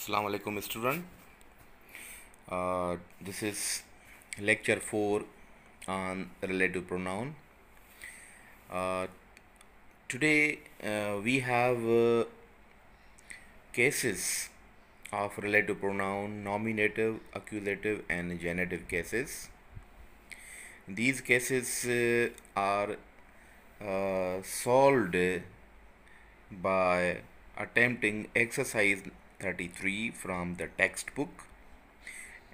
Assalamu alaikum student. This is lecture 4 on relative pronoun. Uh, Today we have cases of relative pronoun, nominative, accusative and genitive cases. These cases are solved by attempting exercise 33 from the textbook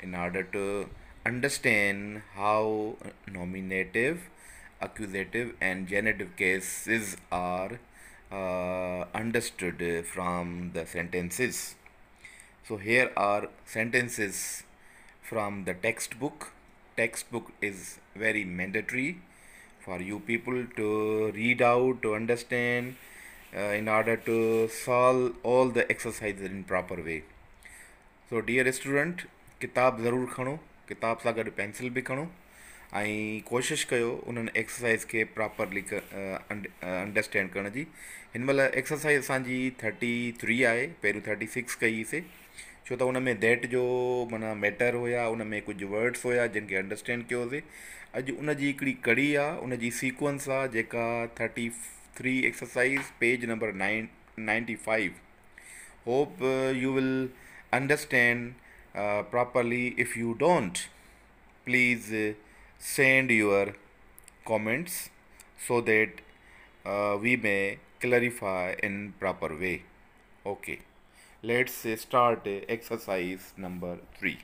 in order to understand how nominative, accusative, and genitive cases are understood from the sentences. So, here are sentences from the textbook. Textbook is very mandatory for you people to read out, to understand, in order to solve all the exercises in proper way. So dear student, किताब ज़रूरु खणो, किताब सां गॾु pencil बि खणो ऐं कोशिशि कयो उन्हनि एक्सरसाइज़ खे प्रॉपरली अंडरस्टैंड करण जी। हिन महिल एक्सरसाइज़ असांजी 33 आहे, पहिरियों 36 कईसीं, छो त उन में दैट जो माना मैटर हुया, उन में कुझु वर्ड्स हुया जिन खे अंडरस्टैंड कयोसीं। अॼु उन जी हिकिड़ी कड़ी आहे, उन जी सीक्वेंस आहे जेका 33 exercise page number 95। Hope you will understand properly. If you don't, please send your comments so that we may clarify in proper way. Okay, let's start exercise number 3.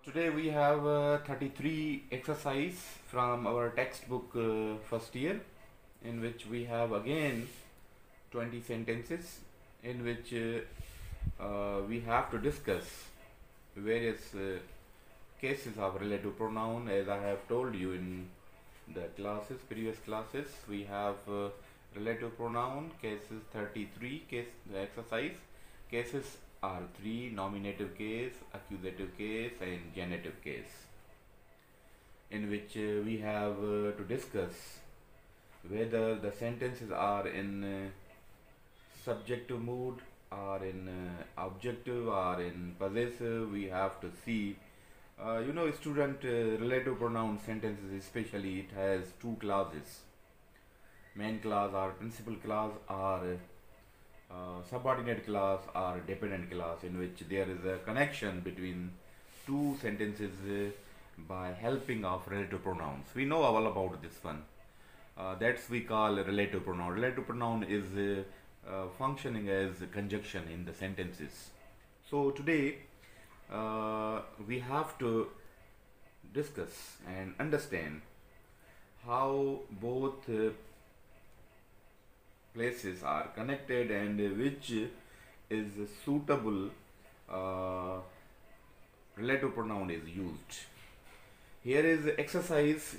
Today we have 33 exercise from our textbook first year, in which we have again 20 sentences in which we have to discuss various cases of relative pronoun. As I have told you in the previous classes, we have relative pronoun cases 33 case exercise. Cases are 3: nominative case, accusative case and genitive case, in which we have to discuss whether the sentences are in subjective mood or in objective or in possessive. We have to see student, relative pronoun sentences especially, it has two clauses: main clause or principal clause, or subordinate clause or dependent clause, in which there is a connection between two sentences by helping of relative pronouns. We know all about this one. That's we call a relative pronoun. Relative pronoun is functioning as a conjunction in the sentences. So today we have to discuss and understand how both places are connected and which is suitable relative pronoun is used. Here is exercise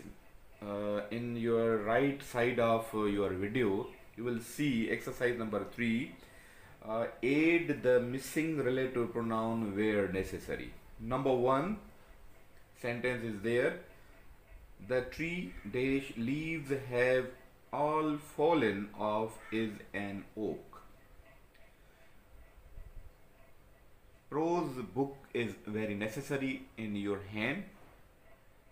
in your right side of your video. You will see exercise number 3. Aid the missing relative pronoun where necessary. Number 1 sentence is there: the tree dash leaves have all fallen off is an oak. Prose book is very necessary in your hand.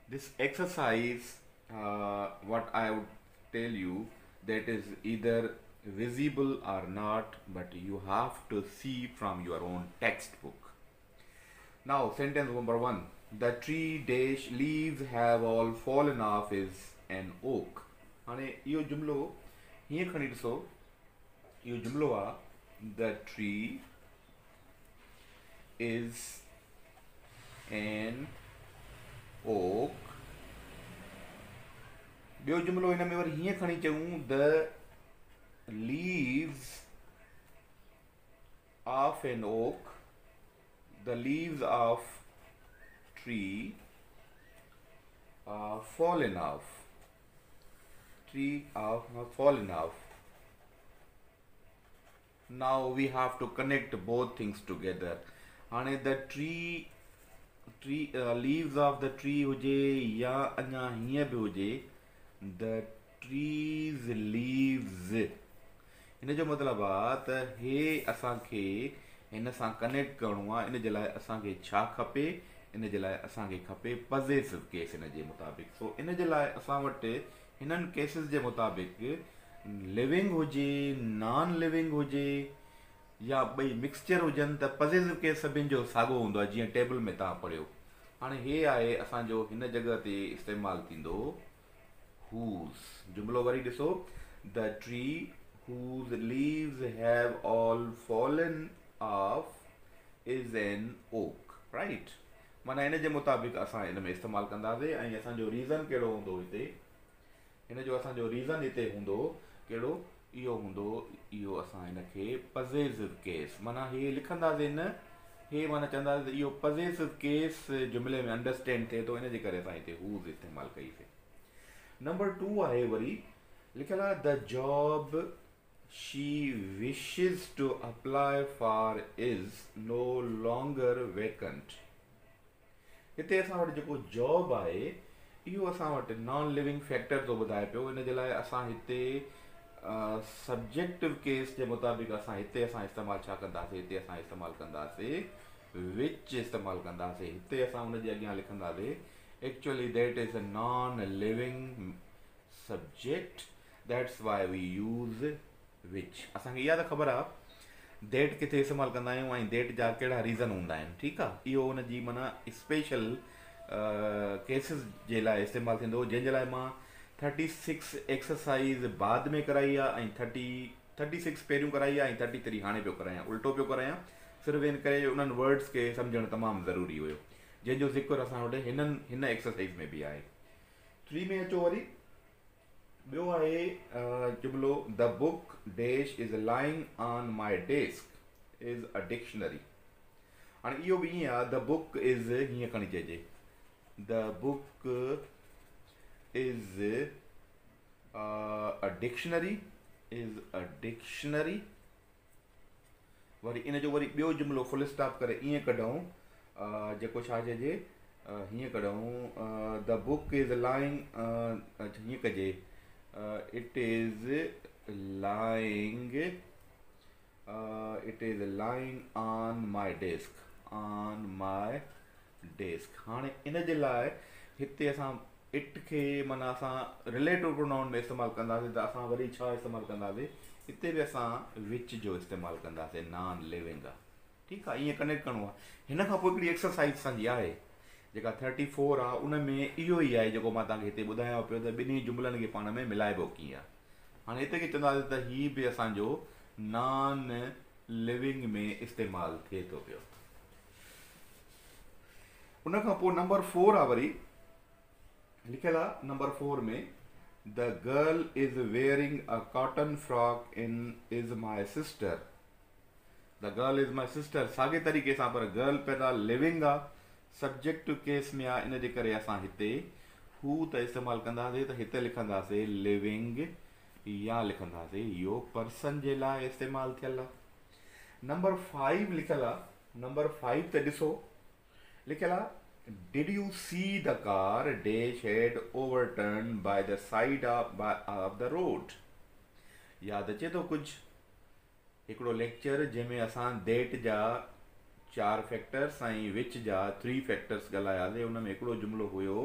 This exercise, what I would tell you, that is either visible or not, but you have to see from your own textbook. Now sentence number 1: the tree dash leaves have all fallen off is an oak. हाणे इहो जुमलो हीअं खणी ॾिसो, इहो जुमलो आहे: the tree is an oak. ॿियो जुमलो हिन में वरी हीअं खणी चऊं: the leaves of an oak, the leaves of tree are fallen off, tree are fallen off. Now we have to connect both things together. हाणे the tree leaves of the tree हुजे या अञा हीअं बि हुजे, the trees leaves, हिन जो मतिलबु आहे त हे असांखे हिन सां कनेक्ट करिणो आहे, इन जे लाइ असांखे छा खपे, इन जे लाइ असांखे खपे पॉज़ेसिव केस इन जे मुताबिक़। सो इन जे लाइ असां वटि हिननि केसिस जे मुताबिक़ लिविंग हुजे, नॉन लिविंग हुजे या ॿई मिक्सचर हुजनि त पॉज़ेसिव केस सभिनि जो साॻियो हूंदो आहे, जीअं टेबल में तव्हां पढ़ियो। हाणे हे आहे असांजो हिन जॻह ते इस्तेमालु थींदो whose। जुमिलो वरी ॾिसो, the tree whose leaves have all fallen off is an oak, right? माना हिन जे मुताबिक़ असां हिन में इस्तेमालु कंदासीं। ऐं असांजो रीज़न कहिड़ो हूंदो हिते, हिन जो असांजो रीज़न हिते हूंदो कहिड़ो, इहो हूंदो, इहो असां हिन खे पॉज़ेसिव केस माना हे लिखंदासीं न, हे माना चवंदासीं त इहो पॉज़ेसिव केस जुमिले में अंडरस्टैंड थिए थो, इन जे करे असां हिते whose इस्तेमालु कईसीं। नंबर 2 आहे वरी लिखियल आहे the job she wishes to apply for is no longer vacant. हिते असां वटि जेको जॉब आहे इहो असां वटि नॉन लिविंग फैक्टर थो ॿुधाए पियो। इन जे लाइ असां हिते सब्जेक्टिव केस जे मुताबिक़ असां हिते असां इस्तेमालु छा कंदासीं, हिते असां इस्तेमालु कंदासीं विच इस्तेमालु कंदासीं। हिते असां हुन जे अॻियां लिखंदासीं actually that is a non living subject, that's why we use which. असांखे इहा त ख़बर आहे दैट किथे इस्तेमालु कंदा आहियूं ऐं दैट जा कहिड़ा रीज़न हूंदा आहिनि, ठीकु आहे। इहो हुन जी माना स्पेशल केसिस जे लाइ इस्तेमालु थींदो, जंहिंजे लाइ मां 36 एक्सरसाइज़ बाद में कराई आहे ऐं 36 पहिरियों कराई आहे ऐं 33 हाणे पियो करायां, उल्टो पियो करायां, सिर्फ़ु इन करे उन्हनि वर्ड्स खे सम्झणु तमामु ज़रूरी हुयो, जंहिंजो ज़िक्र असां वटि हिन एक्सरसाइज़ में बि आहे। 3 में अचो वरी, ॿियो आहे जुमिलो the book dash is lying on my desk is a dictionary. हाणे इहो बि ईअं आहे, द बुक इज़ हीअं खणी चइजे, the book is a dictionary, is a dictionary. वरी इन जो वरी ॿियो जुमिलो फुल स्टॉप करे ईअं कढूं, जेको छा चइजे, हीअं कढूं द बुक इज़ लाइंग, हीअं कजे it is lying, it is lying on my desk, on my desk. हाणे इन जे लाइ हिते असां इट खे माना असां रिलेटिव प्रोनाउन में इस्तेमालु कंदासीं त असां वरी छा इस्तेमालु कंदासीं, हिते बि असां विच जो इस्तेमालु कंदासीं, नॉन लिविंग आहे, ठीकु आहे। ईअं कनेक्ट करिणो आहे। हिन खां पोइ हिकिड़ी एक्सरसाइज़ असांजी आहे जेका 34 आहे, उन में इहो ई आहे जेको मां तव्हांखे हिते ॿुधायां पियो त ॿिन्ही जुमिलनि खे पाण में मिलाइबो कीअं आहे। हाणे हिते खे चवंदासीं त हीअ बि असांजो नॉन लिविंग में इस्तेमालु थिए थो पियो। उन खां पोइ नंबर 4 आहे, वरी लिखियल आहे नंबर 4 में the girl is wearing a cotton frock in is my sister. The girl is my sister साॻे तरीक़े सां, पर गर्ल पैदा लिविंग आहे, सब्जेक्टिव केस में आहे, इन जे करे असां हिते हू त इस्तेमालु कंदासीं, त हिते लिखंदासीं लिविंग या लिखंदासीं इहो पर्सन जे लाइ इस्तेमालु थियल आहे। नंबर 5 लिखियल आहे, नंबर 5 ते ॾिसो लिखियल आहे did you see the car dash had overturn by the side of the road. यादि अचे थो कुझु, हिकिड़ो लेक्चर जंहिंमें असां डेट जा 4 फैक्टर्स ऐं विच जा 3 फैक्टर्स ॻाल्हायासीं। उन में हिकिड़ो जुमिलो हुयो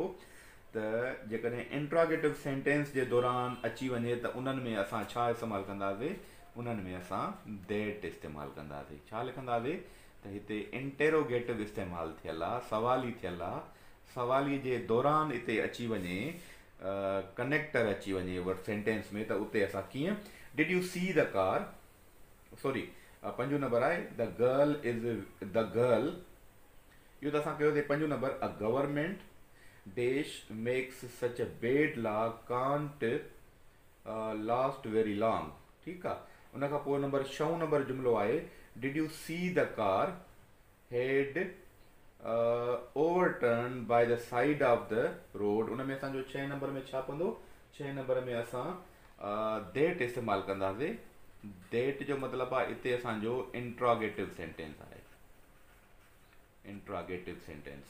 त जेकॾहिं इंट्रोगेटिव सेंटेंस जे दौरान अची वञे त उन्हनि में असां छा इस्तेमालु कंदासीं, उन्हनि में असां दैट इस्तेमालु कंदासीं। छा लिखंदासीं त हिते इंटेरोगेटिव इस्तेमालु थियल आहे, सवाली थियल आहे, सवाली जे दौरान हिते अची वञे, कनेक्टर अची वञे वर्ड सेंटेंस में, त उते असां कीअं did you see the car, sorry 5 number आहे the girl is the girl, इहो त असां कयोसीं 5 number, a government dash makes such a bad law can't last very long, ठीकु आहे। उन खां पोइ नंबर 6 नंबर जुमिलो आहे did you see the car had overturn by the side of the road. उन में असांजो 6 नंबर में छा पवंदो, 6 नंबर में असां दैट इस्तेमालु कंदासीं। दैट जो मतिलबु आहे हिते असांजो इंट्रोगेटिव सेंटेंस आहे, इंट्रोगेटिव सेंटेंस।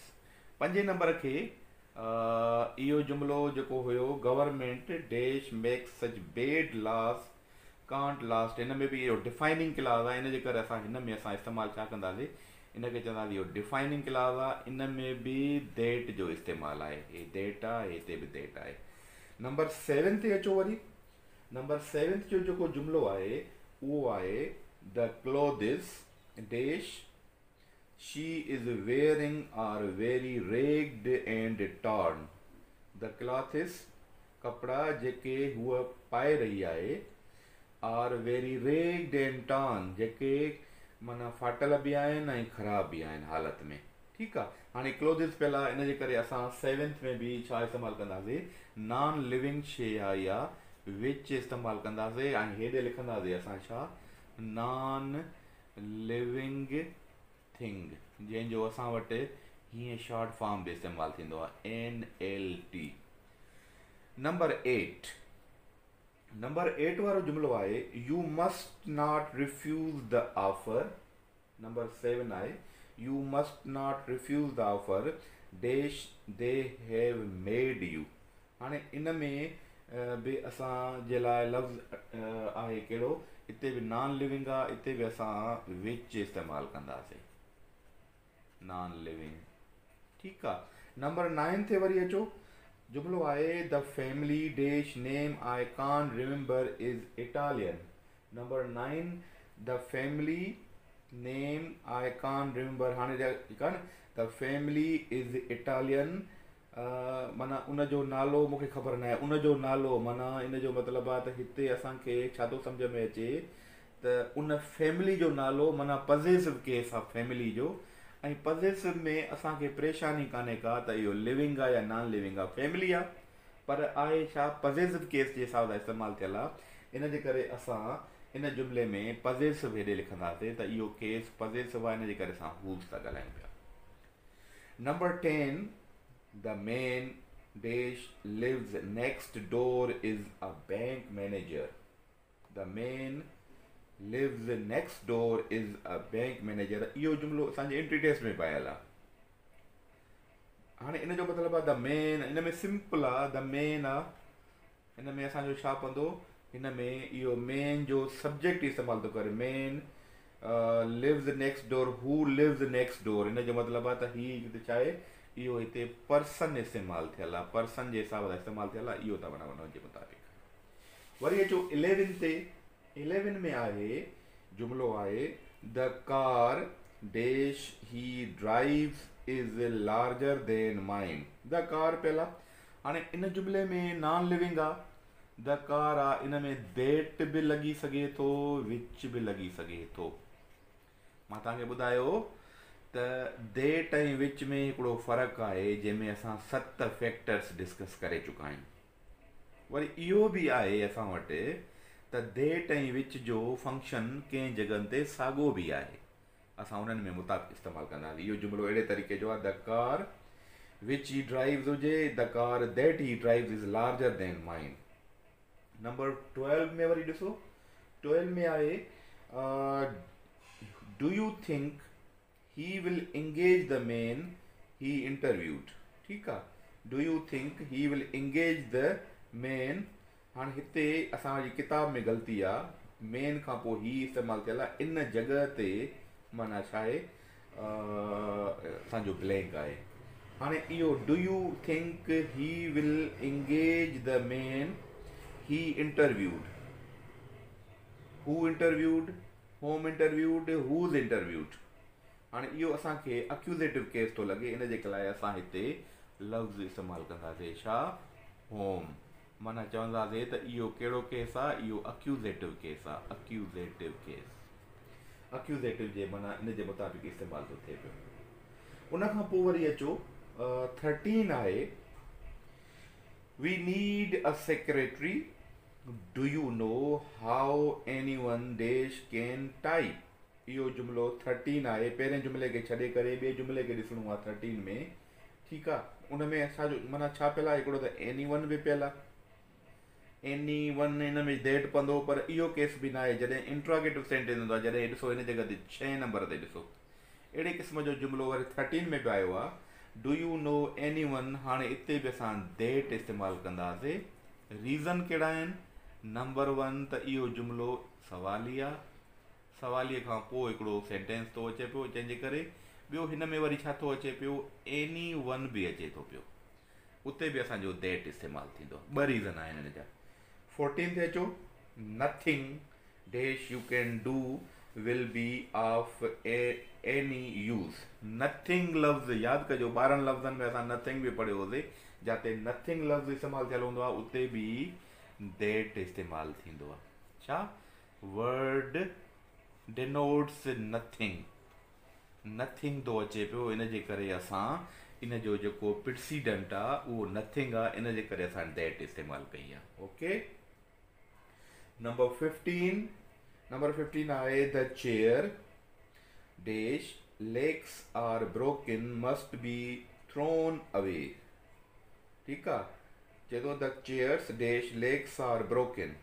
5 नंबर खे इहो जुमिलो जेको हुयो गवर्नमेंट डैश मेक्स सच bed loss can't last in में भी इहो डिफाइनिंग क्लाज़ आहे, इन जे करे असां हिन में असां इस्तेमालु छा कंदासीं, इनखे चवंदासीं इहो डिफाइनिंग क्लाज़ आहे। इन में बि देट जो इस्तेमालु आहे, हे देट आहे, हिते बि देट आहे। नंबर 7 ते अचो वरी। नंबर 7 जो जेको जुमिलो आहे उहो आहे the clothes dash she is wearing are very ragged and torn. The clothes कपिड़ा जेके हूअ पाए रही आहे, are very ragged and torn जेके माना फाटल बि आहिनि ऐं ख़राब बि आहिनि हालत में। ठीकु आहे, हाणे क्लोथिस पहिला इन जे करे असां 7th में बि छा इस्तेमालु कंदासीं, नॉन लिविंग शइ आहे या विच इस्तेमालु कंदासीं, ऐं हेॾे लिखंदासीं असां छा, नॉन लिविंग थिंग, जंहिंजो असां वटि हीअं शॉर्ट फॉर्म बि इस्तेमालु थींदो आहे NLT। नंबर 8 वारो जुमिलो आहे U must not refuse the offer. Number 7 आहे U must not refuse the offer dash they have made U. हाणे इन में बि असां जे लाइ लफ़्ज़ आहे कहिड़ो, हिते बि नॉन लिविंग आहे, हिते बि असां विच इस्तेमालु कंदासीं, नॉन लिविंग। ठीकु आहे। नंबर 9 ते वरी अचो, जुमिलो आहे the family dash name I can't remember is Italian. Number 9 the family name I can't remember, हाणे ठीकु आहे न, द फैमिली इज़ इटालियन, माना उनजो नालो मूंखे ख़बर न आहे, उनजो नालो माना इन जो मतिलबु आहे त हिते असांखे छा थो सम्झ में अचे त उन फैमिली जो नालो माना पॉज़ेसिव केस आहे फैमिली जो, ऐं पॉज़ेसिव में असांखे परेशानी कान्हे का त इहो लिविंग आहे या नॉन लिविंग आहे, फैमिली आहे पर आहे छा पॉज़ेसिव केस जे हिसाब सां इस्तेमालु थियल आहे। इन जे करे असां इन जुमिले में पॉज़ेसिव हेॾे लिखंदासीं त इहो केस पॉज़ेसिव आहे, इन जे करे असां हूज़ था ॻाल्हायूं पिया। Number 10 the man dash lives next door is a bank manager. The man lives next door is a bank manager, इहो जुमिलो असांजे एंट्री टेस्ट में पायल आहे। हाणे इन जो मतिलबु आहे द मेन, इन में सिंपल आहे द मेन आहे, हिन में असांजो छा पवंदो, हिन में इहो मेन जो सब्जेक्ट इस्तेमालु थो करे, मेन लिव्स नेक्स्ट डोर, हू लिव्स नेक्स्ट डोर, इन जो मतिलबु आहे त हीअ छा आहे, इहो हिते पर्सन इस्तेमालु थियल आहे, पर्सन जे हिसाब सां इस्तेमालु थियल आहे, इहो था माना हुन जे मुताबिक़। वरी अचो 11 ते। 11 में आहे जुमिलो आहे the car dash he drives is larger than mine. The car पहिला, हाणे इन जुमिले में नॉन लिविंग आहे, द कार आहे, इन में देट बि लॻी सघे थो, विच बि लॻी सघे थो। मां तव्हांखे ॿुधायो त देट ऐं विच में हिकिड़ो फ़र्क़ु आहे जंहिंमें असां 7 फैक्टर्स डिस्कस करे चुका आहियूं। वरी इहो बि आहे असां वटि त देट ऐं विच जो फंक्शन कंहिं जॻहनि ते साॻियो बि आहे, असां उन्हनि में मुताबिक़ इस्तेमालु कंदासीं। इहो जुमिलो अहिड़े तरीक़े जो आहे the car which he drives हुजे, the car that he drives is larger than mine. Number 12 में वरी ॾिसो, 12 में आहे do U think he will engage the man ही इंटरव्यूड। ठीकु आहे, do U think he will engage the man, हाणे हिते असांजी किताब में ग़लती आहे, मेन खां पोइ ही इस्तेमालु थियल आहे, इन जॻह ते माना छा आहे असांजो ब्लैंक आहे। हाणे इहो do U think he will engage the man ही इंटरव्यूड, हू interviewed, home interviewed, whose interviewed. हाणे इहो असांखे अक्यूज़ेटिव केस थो लॻे, इन जे लाइ असां हिते लफ़्ज़ इस्तेमालु कंदासीं छा, होम, माना चवंदासीं त इहो कहिड़ो केस आहे, इहो अक्यूज़ेटिव केस आहे, अक्यूज़ेटिव केस, अक्यूज़ेटिव जे माना इन जे मुताबिक़ इस्तेमालु थो थिए पियो। उन खां पोइ वरी अचो 13 आहे we need a secretary, do you know how anyone dash can type. इहो जुमिलो 13 आहे, पहिरें जुमिले खे छॾे करे ॿिए जुमिले खे ॾिसणो आहे 13 में। ठीकु आहे, उन में असांजो माना छा पियल आहे, हिकिड़ो त एनीवन बि पियल आहे, एनीवन इन में देट पवंदो, पर इहो केस बि न आहे जॾहिं इंट्रोगेटिव सेंटेंस हूंदो आहे, जॾहिं ॾिसो हिन जॻह ते 6 नंबर ते ॾिसो अहिड़े क़िस्म जो जुमिलो वरी 13 में बि आयो आहे, डू यू नो एनीवन। हाणे हिते बि असां देट इस्तेमालु कंदासीं, रीज़न कहिड़ा आहिनि, नंबर 1 त इहो जुमिलो सवाली आहे, सवालीअ खां पोइ हिकिड़ो सेंटेंस थो अचे पियो, जंहिंजे करे ॿियो हिन में वरी छा थो अचे पियो, एनी वन बि अचे थो पियो, उते बि असांजो दैट इस्तेमालु थींदो आहे। ॿ रीज़न आहिनि हिन जा। 14 ते अचो, nothing dash U can do will be of any use. Nothing लफ़्ज़ यादि कजो, 12 लफ़्ज़नि में असां नथिंग बि पढ़ियो होसीं, जिते नथिंग लफ़्ज़ इस्तेमालु थियल हूंदो आहे उते बि दैट इस्तेमालु थींदो आहे। छा वर्ड डिनोट्स नथिंग, नथिंग थो अचे पियो, इन जे करे असां इन जो जेको प्रिसीडेंट आहे उहो नथिंग आहे, इन जे करे असां दैट इस्तेमालु कई आहे। ओके, नंबर 15 आहे the chair dash legs are broken must be thrown away. ठीकु आहे, चए थो the chairs dash legs are broken,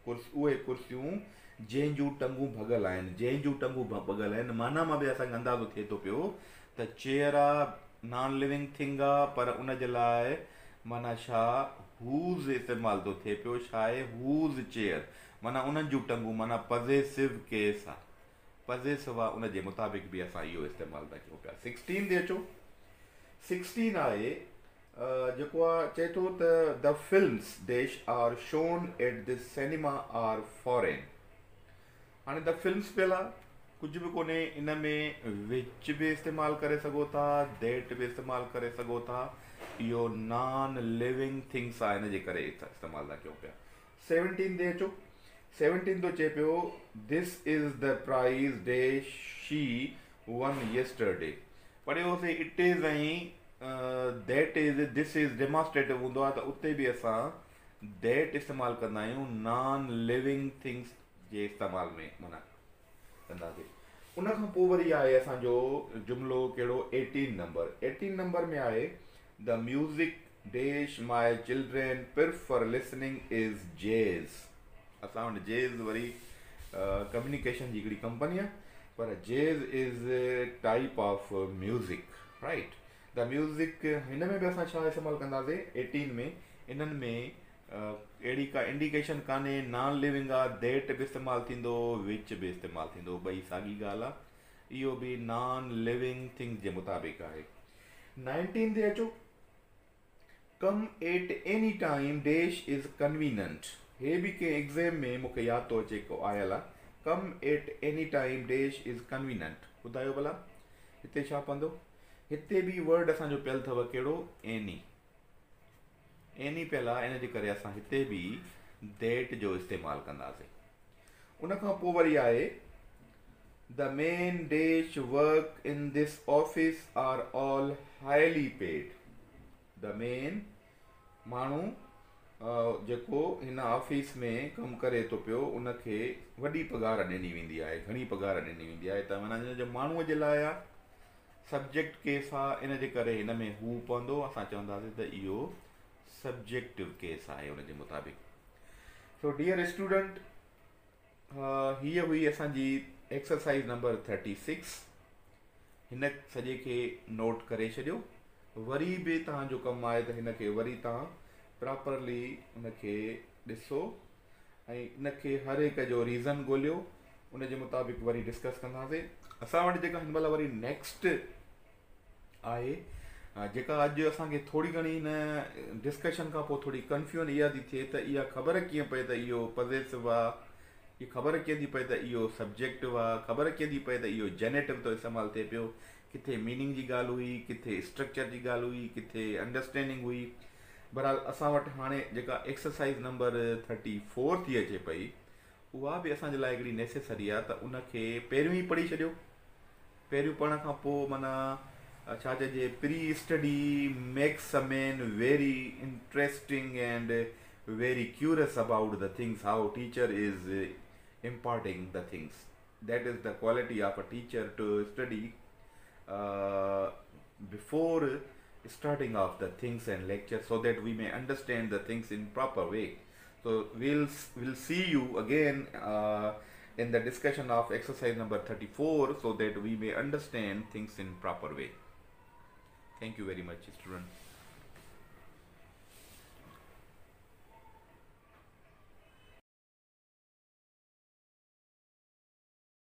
उहे कुर्सियूं जंहिंजूं टंगूं भॻल आहिनि, जंहिंजूं टंगूं भॻल आहिनि, माना मां बि असांखे अंदाज़ो थिए थो पियो त चेयर आहे नॉन लिविंग थिंग आहे, पर उन जे लाइ माना छा हूज़ इस्तेमालु थो थिए पियो। छा आहे हूज़ चेयर, माना उन्हनि जूं टंगूं, माना पज़ेसिव केस आहे, पज़ेसिव आहे, उन जे मुताबिक़ बि असां इहो इस्तेमालु था कयूं पिया। 16 ते अचो, 16 आहे जेको आहे, चए थो त the films dash are shown at this cinema are foreign. हाणे द फिल्म्स पियल आहे, कुझु बि कोन्हे, इन में विच बि इस्तेमालु करे सघो था, दैट बि इस्तेमालु करे सघो था, इहो नॉन लिविंग थिंग्स आहे, इन जे करे इस्तेमालु था कयूं पिया। 17 ते अचो, 17 थो चए पियो this is the prize dash she won yesterday. पढ़ियोसीं इट इज़ ऐं that is, this is demonstrative हूंदो आहे, त उते बि असां दैट इस्तेमालु कंदा आहियूं, नॉन लिविंग थिंग्स जे इस्तेमाल में माना कंदासीं। उन खां पोइ वरी आहे असांजो जुमिलो कहिड़ो, 18 नंबर में आहे the music dash my children prefer listening is jazz. असां वटि जैज़ वरी कम्युनिकेशन जी हिकिड़ी कंपनी आहे, पर jazz is type of music, right. The music, हिन में बि असां छा इस्तेमालु कंदासीं 18 में, इन्हनि में अहिड़ी का इंडिकेशन कान्हे, नॉन लिविंग आहे, दैट बि इस्तेमालु थींदो, विच बि इस्तेमालु थींदो, ॿई साॻी ॻाल्हि आहे, इहो बि नॉन लिविंग थिंग जे मुताबिक़ आहे। 19 ते अचो, come at any time dash is convenient. हे बि कंहिं एग्ज़ाम में मूंखे यादि थो अचे को आयल आहे, कम at any time dash is convenient. ॿुधायो भला हिते छा पवंदो, हिते बि वर्ड असांजो पियल अथव कहिड़ो, एनी, एनी पियल आहे, इन जे करे असां हिते बि दैट जो इस्तेमालु कंदासीं। उन खां पोइ वरी आहे the men dash work in this office are all highly paid. The men माण्हू जेको हिन ऑफिस में कमु करे थो पियो, उनखे वॾी पघार ॾिनी वेंदी आहे, घणी पघार ॾिनी वेंदी आहे, त माना हिन जे माण्हूअ जे लाइ आहे, सब्जेक्ट केस आहे, इन जे करे हिन में हू पवंदो, असां चवंदासीं त इहो सब्जेक्टिव केस आहे उन जे मुताबिक़। सो डियर स्टूडेंट, हीअ हुई असांजी एक्सरसाइज नंबर 36। हिन सॼे खे नोट करे छॾियो, वरी बि तव्हांजो कमु आहे त हिन खे वरी तव्हां प्रॉपरली उनखे ॾिसो ऐं इनखे हर हिक जो रीज़न ॻोल्हियो, उन जे मुताबिक़ वरी डिस्कस कंदासीं। असां वटि जेका हिन महिल वरी नेक्स्ट आहे, जेका अॼु असांखे थोरी घणी हिन डिस्कशन खां पोइ थोरी कंफ्यूजन इहा थी थिए त इहा ख़बर कीअं पए त इहो पॉज़ेसिव आहे, इहा ख़बर कीअं थी पए त इहो सब्जेक्टिव आहे, ख़बर कीअं थी पए त इहो जेनेटिव थो इस्तेमालु थिए पियो, किथे मीनिंग जी ॻाल्हि हुई, किथे स्ट्रक्चर जी ॻाल्हि हुई, किथे अंडरस्टैंडिंग हुई। बहरहाल असां वटि हाणे जेका एक्सरसाइज़ नंबर 34 थी अचे पई, उहा बि असांजे लाइ हिकिड़ी नेसेसरी आहे, त उनखे पहिरियों ई पढ़ी छॾियो। पहिरियों पढ़ण खां पोइ माना छा चइजे, pre study makes a man very interesting and very curious about the things how teacher is imparting the things. That is the quality of a teacher to study before starting off the things and lectures, so that we may understand the things in proper way. So we'll see you again in the discussion of exercise number 34, so that we may understand things in proper way. Thank you very much, students.